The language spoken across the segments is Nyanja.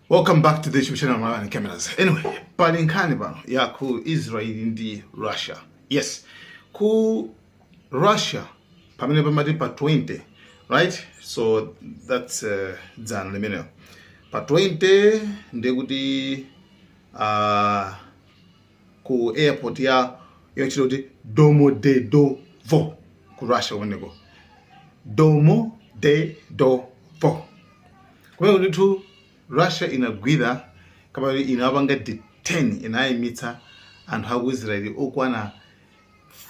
Welcome back to the YouTube channel Malawi and Cameras. Anyway, pali nkhani pano ya ku Israel ndi Russia. Yes, ku Russia pamene pamati pa 20, right? So that's dzana limene. Pa 20 ndikuti ku airport ya yochitoti Domodedovo ku Russia umeneko. Domodedovo. Kwa hiyo Russia inagwira kabali inabanga detain inayimitsa anthu aku Israel okwana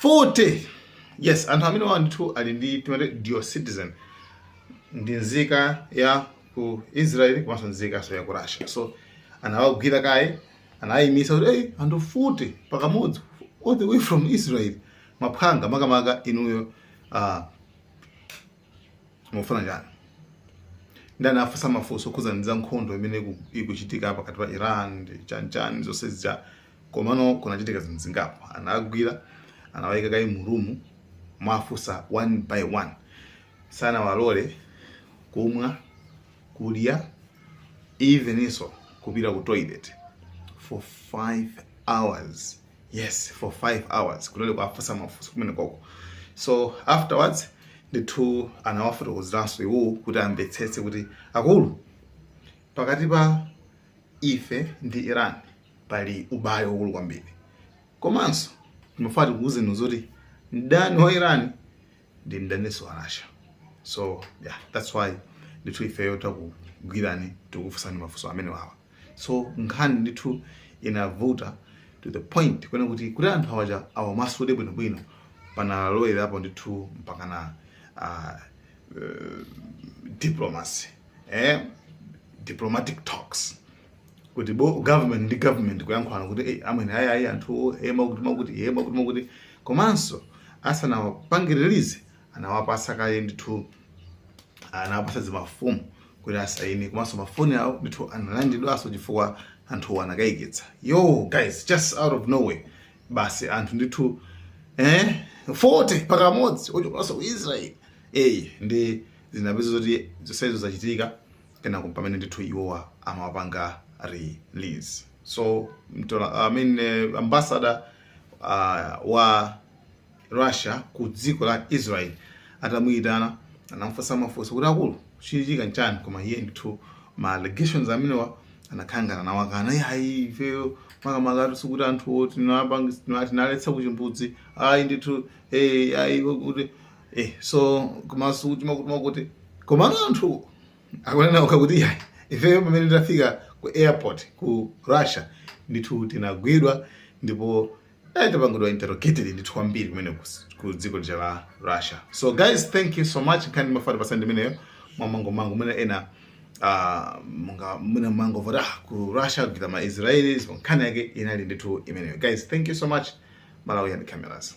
40. Yes, anthu amene wantu ali ndi dual citizen ndi nzika ya ku Israel komanso nzika so ya ku Russia. So anawagwira kaye anayimitsa kuti hey anthu 40 pakamodzi all the way from Israel maphanga makamaka inuyo mufuna njani. Ndana afasa mafuso kuzaniza nkhondo imene ikuchitika pakati pa Iran ndi chanchani zonse zija komano kunachitika zingapo anagwira anawayika kai murumu mwafusa one by one sana walole kumwa kudya even iso kupita ku toilet for 5 hours. Yes, for 5 hours kulole kwa afasa mafuso kumene koko. So afterwards the two anawafuna kuziranso iwo kuti ambetsetse kuti akulu pakati pa ife ndi Iran pali ubale ukulu kwambiri. Komanso timafati kuuzeni zoti mdani wa Iran ndi mdaniso wa Russia. So yeah, that's why the two ife yota kugwirani tikufusani mafuso amene wawa. So nkhani ndithu inavuta to the point kwena kuti anthu awaja awamasude bwinobwino panalowera apo ndithu mpakana diplomacy, diplomatic talks. Kuti government ndi government kuyankhwana kuti amene ayi anthu makuti komanso asana pangiririze anawapasa kaye ndithu anawapasa zimafumu kuti asaini komanso mafoni awo ndithu analandidwaso chifukwa anthu anakayikitsa. Yo guys, just out of nowhere basi anthu ndithu 40 pakamodzi ochokosa ku Israel ndi zinabezo zoti zosezo zachitika kana kumpamene ndithu iwowa amawapanga release. So ambassador wa Russia ku dziko la Israel atamuyitana anamfusa mafuso kuti akulu chichitika nchani koma iye ndithu ma allegations amenewa anakhangana nawakana hayi ifeyo makamaka sukuti anthu tinaletsa kuchimbudzi ayi ndithu ayi kuti so kumasuti makuti koma anthu akunena kuti yayi ifeyo pamene tafika ku airport ku Russia ndithu tinagwidwa ndipo tapangidwa interrogated ndithu kwambiri kumene ku dziko la Russia. So guys, thank you so much. Kandi mafati pasandi meneyo mango mene ena muna mango voda ku Russia kugita ma Israelis nkhani yake inali ndithu imeneyo. Guys, thank you so much. Malawi and Cameras.